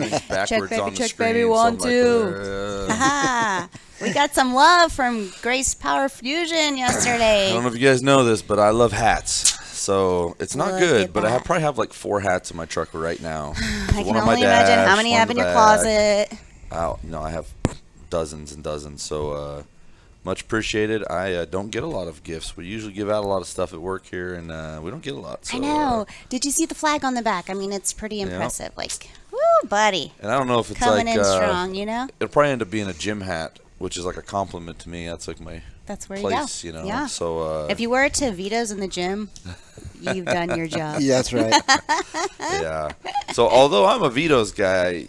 everything's backwards on the check, screen. baby, so I'm 1, like, 2. Haha. We got some love from Grace Power Fusion yesterday. I don't know if you guys know this, but I love hats. So it's not Look good, at but I that. probably have like 4 hats in my truck right now. I can only imagine how many you have in your closet. Oh, no, I have dozens and dozens. So much appreciated. I don't get a lot of gifts. We usually give out a lot of stuff at work here, and we don't get a lot. So, I know. Did you see the flag on the back? I mean, it's pretty impressive. Like, woo, buddy. And I don't know if it's Coming like in strong, you know? it'll probably end up being a gym hat, which is like a compliment to me. That's like my That's where place, you go. you know. Yeah. So if you wear it to Vito's in the gym, you've done your job. Yeah, that's right. yeah. So although I'm a Vito's guy,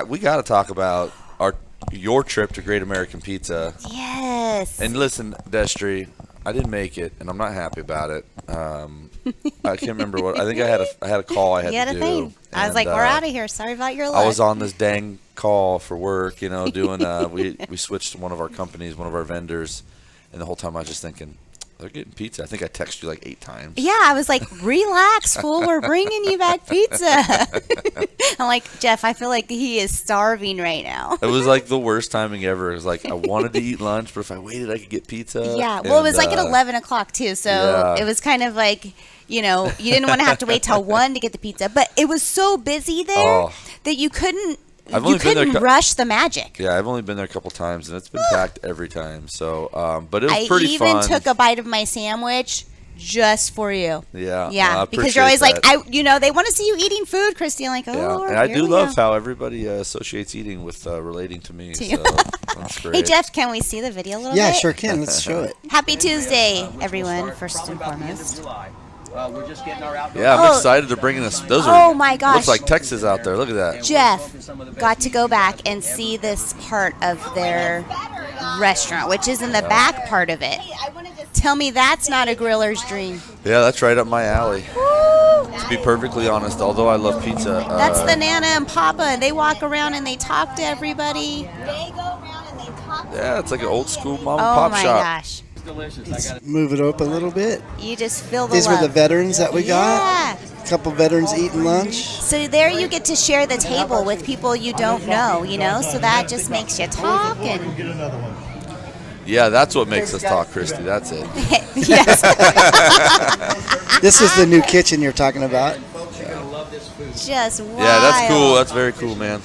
we got to talk about your trip to Great American Pizza. Yes. And listen, Destry, I didn't make it, and I'm not happy about it. I can't remember what. I think I had a call I had You had to a do. thing. I was like, we're out of here. Sorry about your luck. I was on this dang call for work, you know, doing. We switched to one of our companies, one of our vendors, and the whole time I was just thinking, they're getting pizza. I think I texted you like 8 times. Yeah, I was like, relax, fool. We're bringing you back pizza. I'm like, Jeff, I feel like he is starving right now. It was like the worst timing ever. It was like I wanted to eat lunch, but if I waited, I could get pizza. Yeah, well, it was like at 11 o'clock, too. So yeah. it was kind of like, you know, you didn't want to have to wait till 1 to get the pizza. But it was so busy there that you couldn't. You couldn't rush the magic. Yeah, I've only been there a couple times, and it's been packed every time. So, but it was pretty fun. I even took a bite of my sandwich just for you. Yeah, yeah, well, because you're always that. like, they want to see you eating food, Kristy. I'm like, oh, yeah. Lord, And I do love go. how everybody associates eating with relating to me. So that's great. Hey, Jeff, can we see the video a little bit? Yeah, sure can. Let's show it. Happy Tuesday, everyone, first and foremost. We're just getting our outdoor. Yeah, I'm excited they're bringing us. Those are. Oh my gosh! Looks like Texas out there. Look at that. Jeff got to go back and see this part of their restaurant, which is in the back part of it. Tell me that's not a griller's dream. Yeah, that's right up my alley. Woo! To be perfectly honest, although I love pizza. That's the Nana and Papa. They walk around and they talk to everybody. They go around and they talk. Yeah, it's like an old school mom and pop shop. Oh my gosh! Delicious. Move it up a little bit. You just feel the These love. were the veterans that we got. Yeah. A couple veterans eating lunch. So there you get to share the table with people you don't know, you know, so that just makes you talk and Yeah, that's what makes us talk, Kristy. That's it. yes. This is the new kitchen you're talking about. Just wild. Yeah, that's cool. That's very cool, man.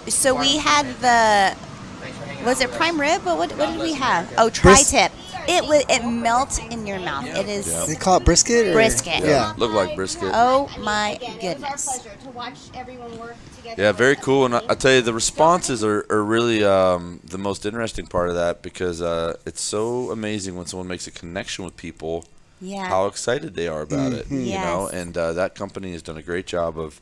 So we had was it prime rib? But what did we have? Oh, tri-tip. It melts in your mouth. It is They call it brisket? Or? brisket. Yeah. Look like brisket. Oh my goodness. Yeah, very cool. And I tell you, the responses are really the most interesting part of that because it's so amazing when someone makes a connection with people, Yeah. how excited they are about it. You Yes. know, and that company has done a great job of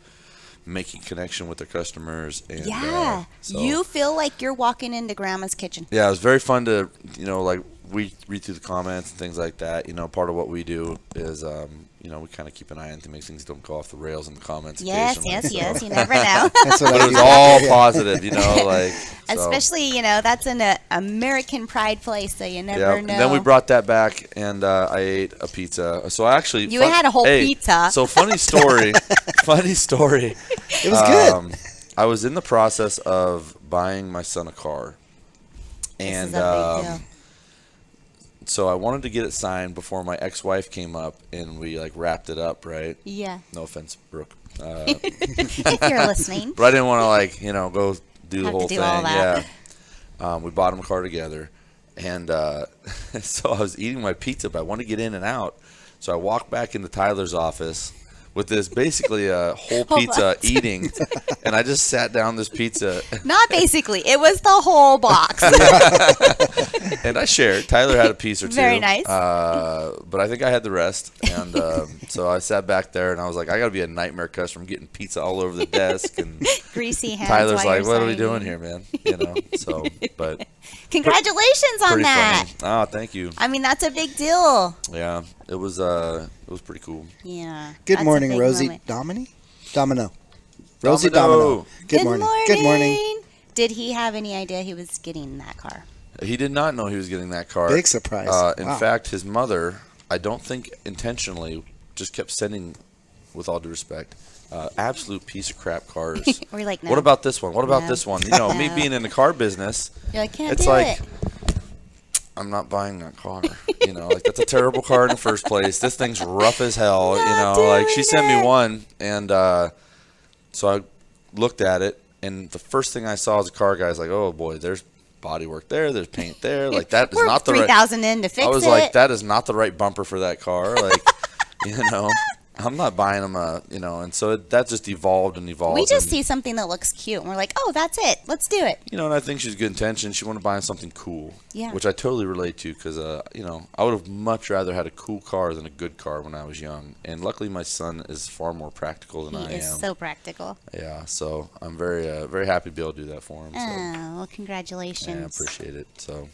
making connection with their customers. And, Yeah. so, You feel like you're walking into Grandma's kitchen. yeah, it was very fun to, like we read through the comments and things like that. You know, part of what we do is, we kind of keep an eye on things don't go off the rails in the comments. Yes, occasionally. yes. You never know. That's what But I it was do. all positive, like. So. Especially, that's an American pride place, so you never Yeah, know. and then we brought that back, and I ate a pizza. So actually, You had a whole pizza. So funny story. Funny story. It was good. I was in the process of buying my son a car, and This is a big deal. so I wanted to get it signed before my ex-wife came up, and we wrapped it up, right? Yeah. No offense, Brooke. If you're listening. But I didn't want to go do the Have to whole do thing. all that. Yeah. We bought him a car together, and so I was eating my pizza, but I wanted to get in and out. So I walked back into Tyler's office with this basically a whole pizza eating, and I just sat down this pizza. Not basically. It was the whole box. And I shared. Tyler had a piece or two. Very nice. But I think I had the rest. And so I sat back there, and I was like, I got to be a nightmare customer. I'm getting pizza all over the desk. And Greasy hands. Tyler's while like, you're what are we signing. doing here, man? So, but Congratulations on pretty that. funny. Oh, thank you. I mean, that's a big deal. Yeah, it was pretty cool. Yeah. Good that's a morning, big Rosie. moment. Domino. Rosie Domino. Good morning. Good morning. Did he have any idea he was getting that car? He did not know he was getting that car. Big surprise. In Wow. fact, his mother, I don't think intentionally, just kept sending, with all due respect, absolute piece of crap cars. We're like, no. What about this one? What about No. this one? You know, me No. being in the car business, You're like, can't it's do like, it. I'm not buying that car. You know, like that's a terrible car in the first place. This thing's rough as hell. You Not know, like she doing sent me it. one, and so I looked at it, and the first thing I saw as a car guy is like, oh boy, there's bodywork there, there's paint there. Like that is We're not the right. 3,000 in to fix I was it. like, that is not the right bumper for that car. Like, you know, I'm not buying them you know, and so that just evolved and evolved. We just and, see something that looks cute, and we're like, oh, that's it. Let's do it. you know, and I think she's good intention. She wanted to buy something cool, Yeah. which I totally relate to because, you know, I would have much rather had a cool car than a good car when I was young. And luckily, my son is far more practical than I He is am. so practical. Yeah, so I'm very happy to be able to do that for him. So. Oh, well, Yeah, I congratulations. appreciate it. So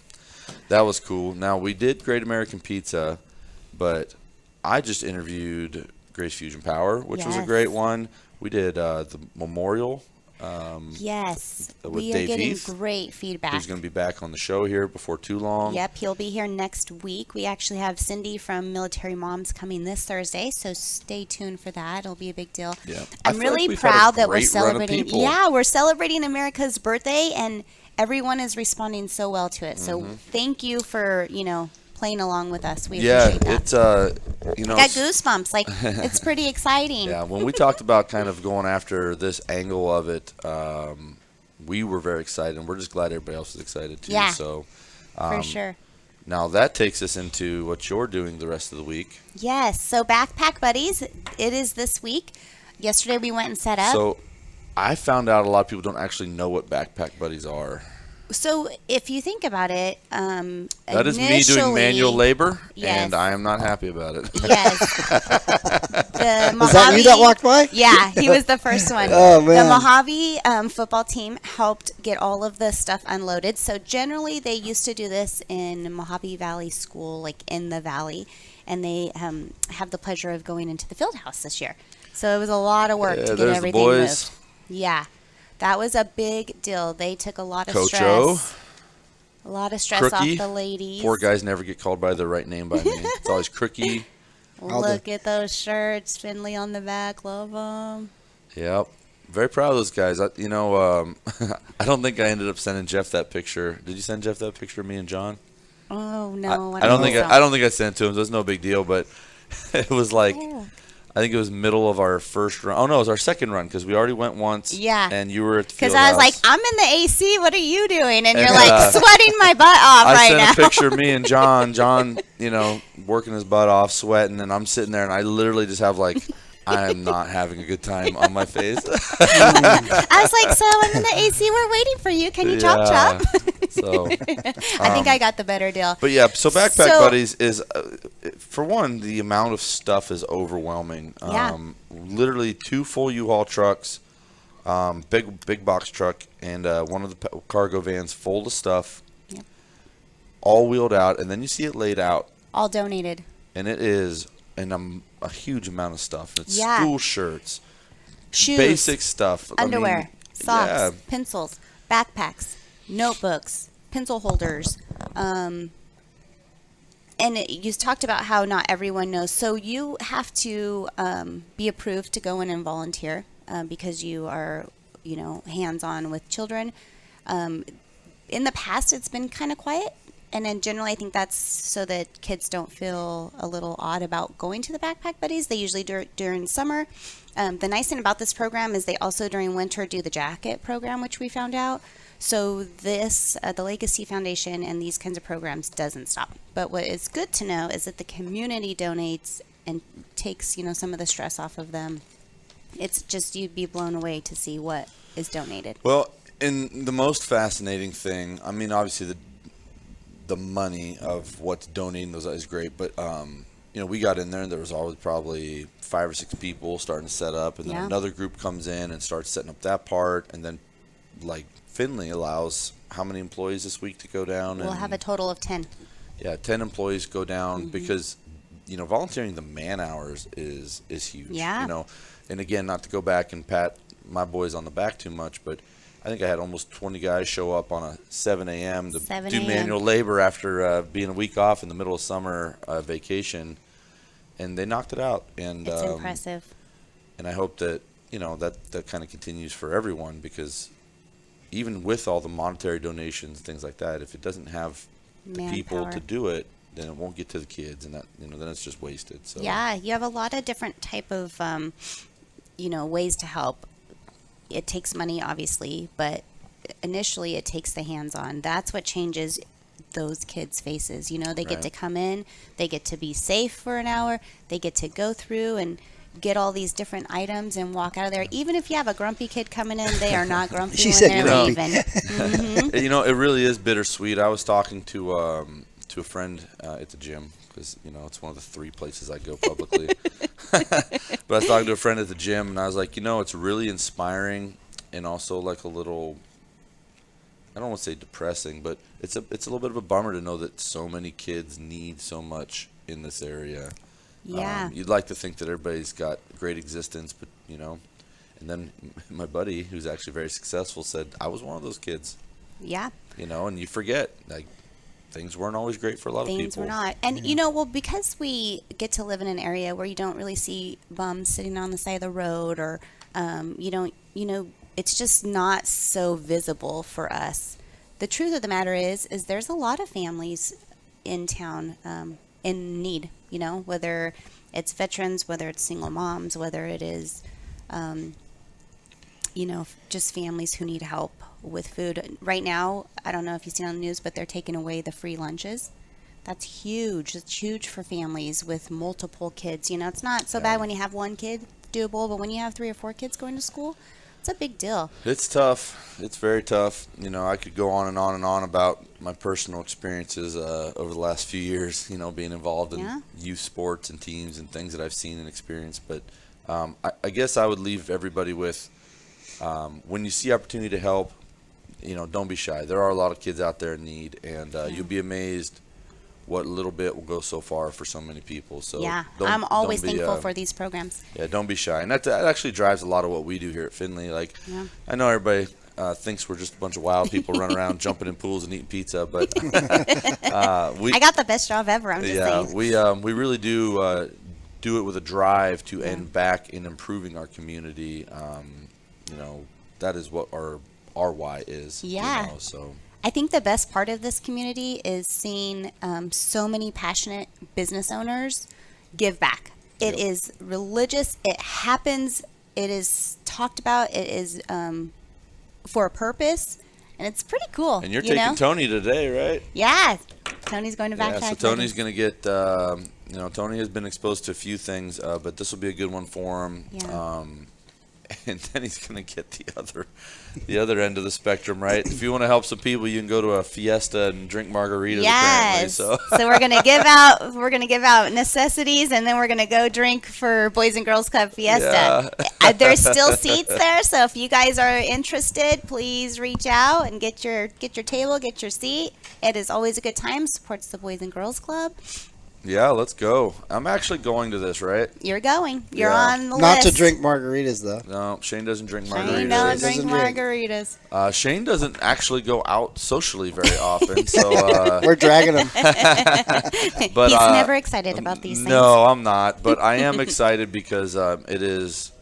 that was cool. Now we did Great American Pizza, but I just interviewed Grace Fusion Power, which was a Yes. great one. We did the memorial. Yes, with we are Dave getting Heath, great feedback. Who's going to be back on the show here before too long. Yep, he'll be here next week. We actually have Cindy from Military Moms coming this Thursday, so stay tuned for that. It'll be a big deal. Yeah. I I'm feel like really we've had a proud that we're great run of celebrating. people. Yeah, we're celebrating America's birthday, and everyone is responding so well to it. So thank you for playing along with us. We Yeah, appreciate that. it's you know, Got goosebumps. Like it's pretty exciting. yeah. When we talked about kind of going after this angle of it, we were very excited, and we're just glad everybody else is excited too. Yeah. So For sure. now that takes us into what you're doing the rest of the week. Yes. So Backpack Buddies, it is this week. Yesterday we went and set up. So I found out a lot of people don't actually know what backpack buddies are. So if you think about it, That is me doing manual labor, Yes. and I am not happy about it. Yes. The Is that you that Mojave- walked by? Yeah, he was the first one. Oh, man. The Mojave football team helped get all of the stuff unloaded. So generally, they used to do this in Mojave Valley School, like in the valley, and they have the pleasure of going into the field house this year. So it was a lot of work Yeah, to get there's the everything boys. moved. Yeah, that was a big deal. They took a lot of Coach stress. A lot of stress Crookie. off the ladies. Poor guys never get called by their right name by me. It's always Crookie. Look at those shirts, Findlay on the back. Love them. Yep. Very proud of those guys. I don't think I ended up sending Jeff that picture. Did you send Jeff that picture of me and John? Oh no, I don't think so. I don't think I sent it to him. So it's no big deal. But it was like Yeah. I think it was middle of our first run. Oh no, it was our second run because we already went once. Yeah. And you were at the Because field I was like, house. I'm in the AC. What are you doing? And you're And, like sweating my butt off I right sent now. a picture of me and John. John, working his butt off, sweating, and I'm sitting there, and I literally just have like, I am not having a good time on my face. I was like, so I'm in the AC. We're waiting for you. Can you chop chop? So, I think I got the better deal. but yeah, so Backpack So- Buddies is, for one, the amount of stuff is overwhelming. Yeah. Literally 2 full U-Haul trucks, big box truck, and one of the cargo vans full of stuff, Yep. all wheeled out, and then you see it laid out, All donated. and it is a huge amount of stuff. It's Yeah. school shirts, Shoes, basic stuff, underwear, socks, yeah. pencils, backpacks, notebooks, pencil holders. And you talked about how not everyone knows. So you have to be approved to go in and volunteer because you are, hands-on with children. In the past, it's been kind of quiet. And then generally, I think that's so that kids don't feel a little odd about going to the Backpack Buddies. They usually do it during summer. The nice thing about this program is they also during winter do the jacket program, which we found out. So this, the Legacy Foundation and these kinds of programs doesn't stop. But what is good to know is that the community donates and takes, some of the stress off of them. It's just, you'd be blown away to see what is donated. Well, and the most fascinating thing, I mean, obviously the money of what's donating those is great, but we got in there and there was always probably 5 or 6 people starting to set up, and then Yeah. another group comes in and starts setting up that part, and then like Findlay allows how many employees this week to go down? We'll and, have a total of 10. Yeah, 10 employees go down Mm-hmm. because volunteering the man hours is huge. Yeah. And again, not to go back and pat my boys on the back too much, but I think I had almost 20 guys show up on a 7 a.m. to 7 do a.m. manual labor after being a week off in the middle of summer vacation, and they knocked it out. And It's impressive. and I hope that that kind of continues for everyone, because even with all the monetary donations, things like that, if it doesn't have the people Manpower. to do it, then it won't get to the kids, and that then it's just wasted. So Yeah, you have a lot of different type of ways to help. It takes money, obviously, but initially it takes the hands-on. That's what changes those kids' faces. They get Right. to come in, they get to be safe for an hour, they get to go through and get all these different items and walk out of there. Even if you have a grumpy kid coming in, they are not grumpy She when said they're grumpy. leaving. Mhm. it really is bittersweet. I was talking to a friend at the gym, because it's one of the 3 places I go publicly. But I was talking to a friend at the gym, and I was like, it's really inspiring, and also like a little, I don't want to say depressing, but it's a little bit of a bummer to know that so many kids need so much in this area. Yeah. You'd like to think that everybody's got great existence, but and then my buddy, who's actually very successful, said I was one of those kids. Yeah. And you forget, like, things weren't always great for a lot of people. Things were not. And, because we get to live in an area where you don't really see bums sitting on the side of the road, or you don't, it's just not so visible for us. The truth of the matter is there's a lot of families in town in need, whether it's veterans, whether it's single moms, whether it is, just families who need help with food. Right now, I don't know if you've seen on the news, but they're taking away the free lunches. That's huge. It's huge for families with multiple kids. It's not so bad when you have one kid, doable, but when you have 3 or 4 kids going to school, it's a big deal. It's tough. It's very tough. I could go on and on and on about my personal experiences over the last few years, being involved in youth sports and teams and things that I've seen and experienced. But I guess I would leave everybody with, when you see opportunity to help, don't be shy. There are a lot of kids out there in need, and you'll be amazed what little bit will go so far for so many people. So I'm always don't be, thankful for these programs. Yeah, don't be shy. And that actually drives a lot of what we do here at Findlay. Like, I know everybody thinks we're just a bunch of wild people running around jumping in pools and eating pizza, but I got the best job ever, I'm just saying. we really do do it with a drive to end back in improving our community. That is what our why is. Yeah. So I think the best part of this community is seeing so many passionate business owners give back. It is religious. It happens. It is talked about. It is for a purpose, and it's pretty cool. And you're taking Tony today, right? Yeah. Tony's going to backpack. Yeah, so Tony's going to get, Tony has been exposed to a few things, but this will be a good one for him. Yeah. And then he's going to get the other end of the spectrum, right? If you want to help some people, you can go to a fiesta and drink margaritas. Yes. Apparently, So we're gonna give out necessities, and then we're gonna go drink for Boys and Girls Club Fiesta. There's still seats there, so if you guys are interested, please reach out and get your table, get your seat. It is always a good time. Supports the Boys and Girls Club. Yeah, let's go. I'm actually going to this, right? You're going. You're Yeah. on the Not list. to drink margaritas, though. No, Shane doesn't drink Shane margaritas. don't drink Doesn't drink. margaritas. Shane doesn't actually go out socially very often, so We're dragging them. but He's never excited about these things. No, I'm not. But I am excited because it is,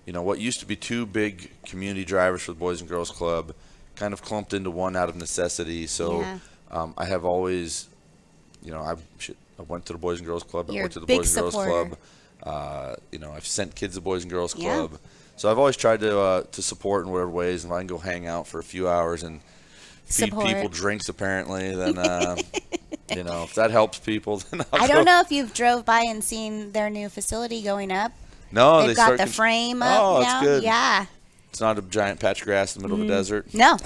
what used to be 2 big community drivers for the Boys and Girls Club, kind of clumped into one out of necessity. So Yeah. I have always, I went to the Boys and Girls Club. I You're went to a the big Boys and Girls supporter. Club. I've sent kids to the Boys and Girls Yeah. Club. So I've always tried to support in whatever ways. And if I can go hang out for a few hours and feed Support. people drinks, apparently, then if that helps people, then I don't know if you've drove by and seen their new facility going up. No, They've they got start the frame up Oh, now. that's good. Yeah. It's not a giant patch of grass in the middle of a desert. No.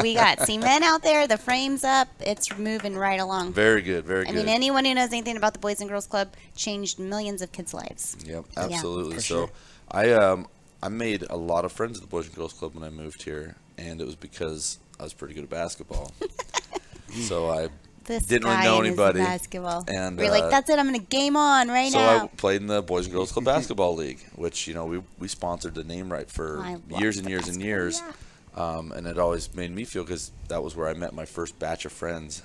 We got cement out there. The frame's up. It's moving right along. Very good, very I good. mean, anyone who knows anything about the Boys and Girls Club changed millions of kids' lives. Yep, absolutely. For So, sure. I made a lot of friends at the Boys and Girls Club when I moved here, and it was because I was pretty good at basketball. So I This didn't really guy know and his anybody. basketball. And, We're like, that's it. I'm going to game on right So now. I played in the Boys and Girls Club Basketball League, which we sponsored the name right for I love years the and years and basketball, years. yeah. And it always made me feel, because that was where I met my first batch of friends.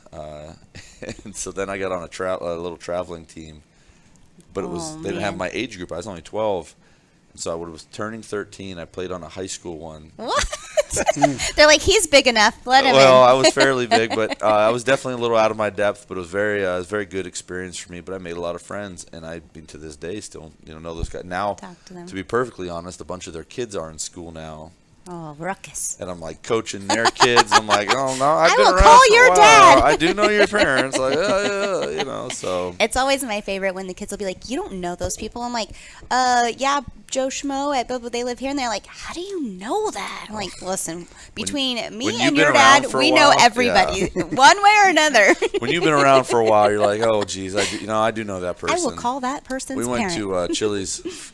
And so then I got on a little traveling team, but it was Oh, they didn't have man. my age group. I was only 12, So I was turning 13. I played on a high school one. What? They're like, he's big enough. Let him Well, in. I was fairly big, but I was definitely a little out of my depth. But it was very good experience for me. But I made a lot of friends, and I mean to this day still know those guys. Now, Talk to them. to be perfectly honest, a bunch of their kids are in school now. Oh, ruckus. And I'm like coaching their kids. I'm like, oh no, I've been will around call for your a while. dad. I do know your parents. Like, yeah, so. It's always my favorite when the kids will be like, you don't know those people. I'm like, yeah, Joe Schmo, but they live here. And they're like, how do you know that? I'm like, listen, between when me you've and been your around dad, for a we know while, everybody, yeah. one way or another. When you've been around for a while, you're like, oh, geez, I do know that person. I will call that person's We went parent. to Chili's,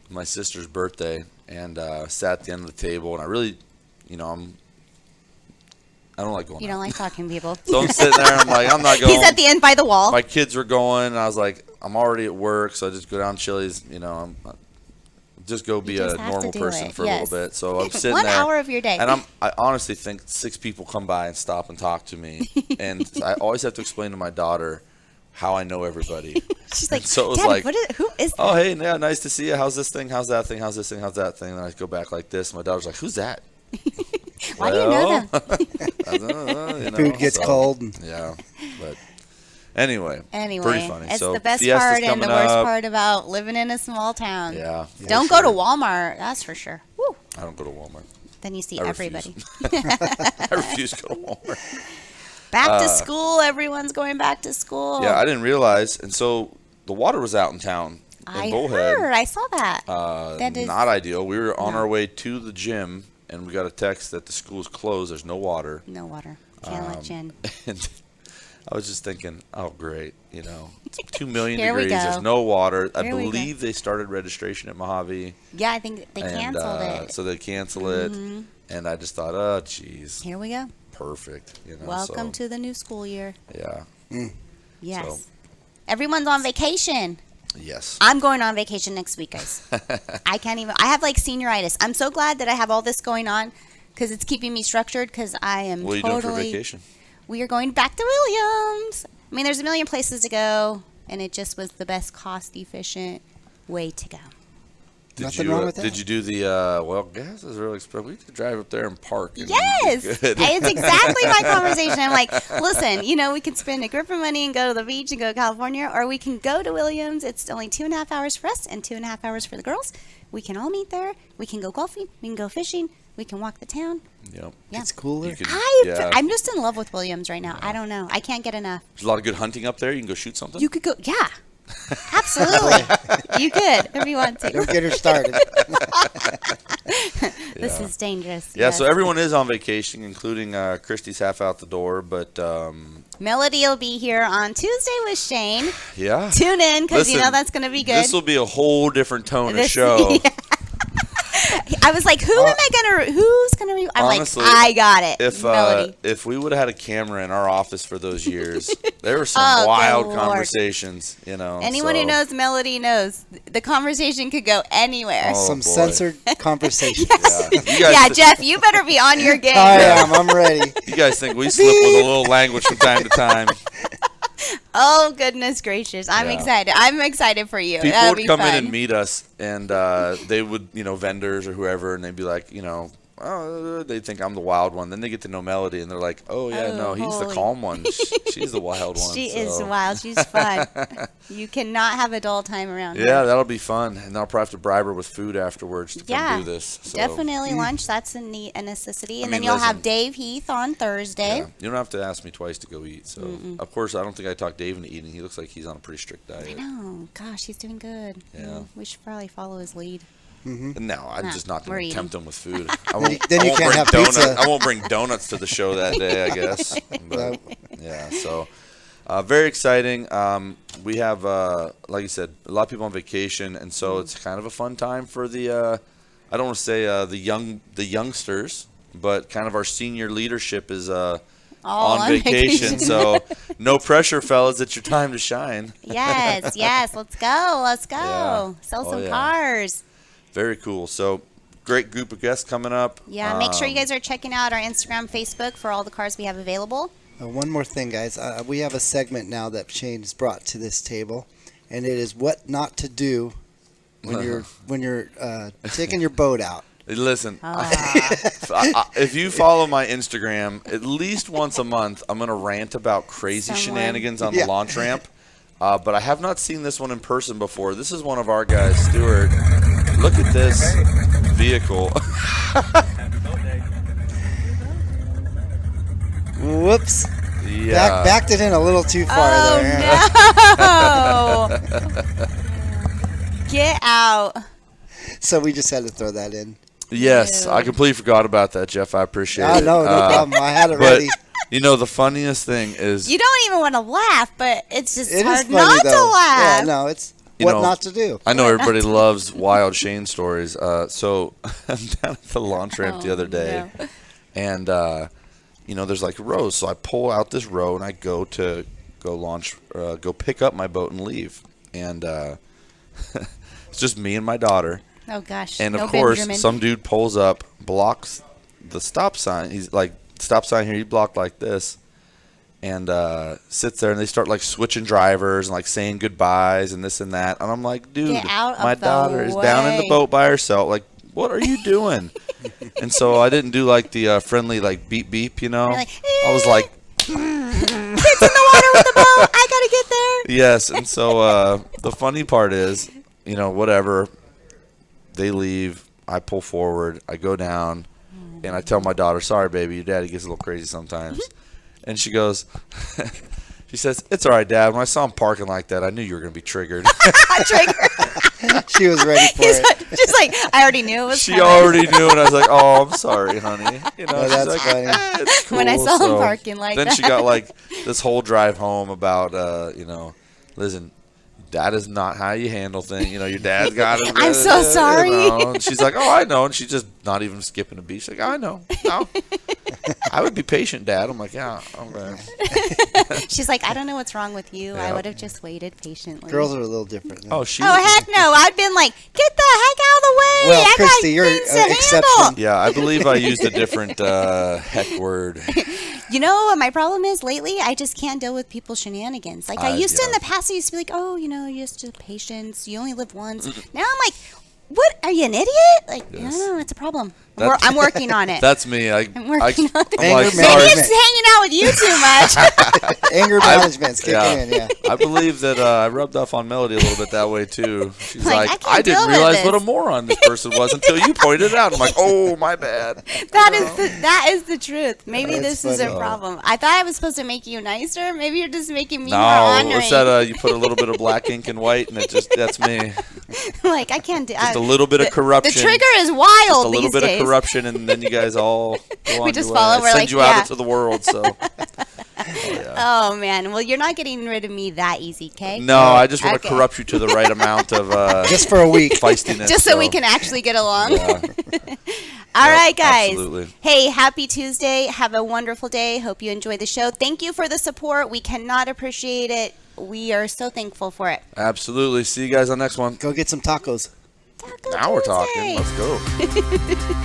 my sister's birthday, and sat at the end of the table. And I really, I don't like going You out. don't like talking to people. So I'm sitting there, and I'm like, I'm not going. He's at the end by the wall. My kids were going, and I was like, I'm already at work, so I just go down to Chili's, just go be You a just have normal to do person it, for a yes. little bit. So I'm sitting 1 there. hour of your day. And I honestly think 6 people come by and stop and talk to me. And I always have to explain to my daughter how I know everybody. She's like, so it was Dad, like, who is that? oh, hey, yeah, nice to see you. How's this thing? How's that thing? How's this thing? How's that thing? And I go back like this. My daughter's like, who's that? Why do you know them? I don't know, Food gets cold. Yeah, but anyway, Anyway, pretty funny. it's So the best Fiesta's part and the coming worst up. part about living in a small town. Yeah. Don't for go to sure. Walmart, that's for sure. Woo. I don't go to Walmart. Then you see I everybody. I refuse to go to Walmart. Back to school. Everyone's going back to school. Yeah, I didn't realize, and so the water was out in town in I Bullhead. heard. I saw that. That is- Not ideal. We were on No. our way to the gym, and we got a text that the school's closed. There's no water. No water. Can't let you in. And I was just thinking, oh, great. It's 2 million Here we degrees. go. There's no water. I Here we go. believe they started registration at Mojave. Yeah, I think they and, canceled it. Mm-hmm. So they cancel it. And I just thought, oh, geez. Here we go. Perfect. Welcome to the new school year. Yeah. Yes. So- Everyone's on vacation. Yes. I'm going on vacation next week, guys. I have like senioritis. I'm so glad that I have all this going on because it's keeping me structured because I am What are you totally. doing for vacation? We are going back to Williams. I mean, there's a million places to go, and it just was the best cost-efficient way to go. Nothing wrong with that. Did you do the, gas is really expensive. We could drive up there and park. And Yes, be good. it's exactly my conversation. I'm like, listen, we can spend a grip of money and go to the beach and go to California, or we can go to Williams. It's only 2.5 hours for us and 2.5 hours for the girls. We can all meet there. We can go golfing. We can go fishing. We can walk the town. Yep. Yeah. It's cooler. You can- I'm just in love with Williams right now. I don't know. I can't get enough. There's a lot of good hunting up there. You can go shoot something. You could go, yeah, absolutely. You could if you want to. Don't get her started. This is dangerous. Yeah, yes. so everyone is on vacation, including Kristy's half out the door. But, Melody will be here on Tuesday with Shane. yeah. Tune in because Listen, that's going to be good. This will be a whole different tone of This- show. yeah. I was like, who's gonna review? I'm Honestly, like, I got it. Melody. If we would have had a camera in our office for those years, there were some Oh, good wild Lord. conversations, Anyone who so- knows Melody knows the conversation could go anywhere. Oh, Some boy. censored conversations. Yeah. You guys Yeah, Jeff, you better be on your game. I am. I'm ready. You guys think we slip with a little language from time to time? Oh, goodness gracious. I'm Yeah. excited. I'm excited for you. People That'll would be come fun. in and meet us, and they would, vendors or whoever, and they'd be like, oh, they think I'm the wild one. Then they get to know Melody, and they're like, oh, yeah, Oh, no, he's the holy. calm one. She's the wild one. She so. is wild. She's fun. You cannot have a dull time around her. Yeah, that'll be fun. And I'll probably have to bribe her with food afterwards to Yeah, come do this. So. definitely lunch. That's a necessity. And I mean, then you'll have listen. Dave Heath on Thursday. Yeah. You don't have to ask me twice to go eat. So, of course, I don't think I talked Dave into eating. He looks like he's on a pretty strict diet. No, gosh, he's doing good. Yeah. We should probably follow his lead. No, I'm Nah, just not we're going to eating. tempt him with food. I Then I you won't can't bring have donuts. pizza. I won't bring donuts to the show that day, I guess. But, yeah, so very exciting. We have, like I said, a lot of people on vacation, and so it's kind of a fun time for the. I don't want to say the youngsters, but kind of our senior leadership is All on vacation. So no pressure, fellas. It's your time to shine. Yes, let's go. Let's go. Yeah. Sell Oh, some yeah. cars. Very cool. So great group of guests coming up. Yeah, make sure you guys are checking out our Instagram, Facebook for all the cars we have available. One more thing, guys. We have a segment now that Shane has brought to this table, and it is what not to do when you're taking your boat out. Listen, if you follow my Instagram, at least once a month, I'm going to rant about crazy shenanigans on the launch ramp. But I have not seen this one in person before. This is one of our guys, Stuart. Look at this vehicle. Whoops. Yeah. Backed it in a little too far there. No. Get out. So we just had to throw that in. Yes, Ew. I completely forgot about that, Jeff. I appreciate it. No problem. I had it But, ready. the funniest thing is... You don't even want to laugh, but it's just It is hard funny, not though. to laugh. Yeah, no, it's You what know, not to do. I know everybody loves Wild Shane stories. So I'm down at the launch ramp the other day, no. and there's like rows. So I pull out this row and I go pick up my boat and leave. And it's just me and my daughter. Oh gosh. And no of course, Benjamin. some dude pulls up, blocks the stop sign. He's like, stop sign here. He blocked like this. And sits there, and they start like switching drivers and like saying goodbyes and this and that. And I'm like, dude, Get out of my the daughter is down in the way. boat by herself. Like, what are you doing? And so I didn't do like the friendly like beep beep, You're like, I was like, kids in the water with the boat. I gotta get there. yes. And so the funny part is, whatever. They leave. I pull forward. I go down, and I tell my daughter, "Sorry, baby, your daddy gets a little crazy sometimes." And she goes, she says, "It's all right, Dad. When I saw him parking like that, I knew you were going to be triggered." Trigger. She was ready for it. Just like I already knew it was She coming. already knew, and I was like, "Oh, I'm sorry, honey." Oh, she's that's like, funny. It's cool. When I saw him So parking like then that. she got like this whole drive home about, listen, that is not how you handle things. Your dad's got it. I'm so sorry. And she's like, "Oh, I know," and she's just not even skipping a beat. She's like, "I know. No, I would be patient, Dad." I'm like, "Yeah, okay." She's like, I don't know what's wrong with you. I Yeah. would have just waited patiently. Girls are a little different. Oh, she. Oh heck no! I'd been like, get the heck out of the way. Well, I got Kristy, you're things to an exception. handle. Yeah, I believe I used a different heck word. You know what my problem is lately? I just can't deal with people's shenanigans. Like I used to in yeah. the past. I used to be like, oh, you're just patience. You only live once. Now I'm like, what? Are you an idiot? Like, Yes. no, it's a problem. That's- I'm working on it. That's me. I'm working on it. I'm Anger like, Maybe sorry. it's hanging out with you too much. Anger management's kicking yeah. in, yeah. I believe that I rubbed off on Melody a little bit that way too. She's Like, like, I can't I didn't deal with realize what a this." moron this person was until you pointed it out. I'm like, oh, my bad. That is the truth. Maybe That's this is a funny. problem. I thought I was supposed to make you nicer. Maybe you're just making me more No, honoring. what's that? You put a little bit of black ink and white, and that's me. Like I can't do. Just a little bit of corruption. The trigger is wild Just a little these bit days. of corruption, and then you guys all go on just your follow, way. we're Send like, you out yeah. into the world. So Oh man, well you're not getting rid of me that easy, okay? no, I just want to Okay. corrupt you to the right amount of Just for a week. feistiness. Just so we can actually get along. Yeah. All Yep, right, guys. absolutely. Hey, happy Tuesday. Have a wonderful day. Hope you enjoy the show. Thank you for the support. We cannot appreciate it. We are so thankful for it. Absolutely. See you guys on the next one. Go get some tacos. Taco Now we're Tuesday. talking. Let's go.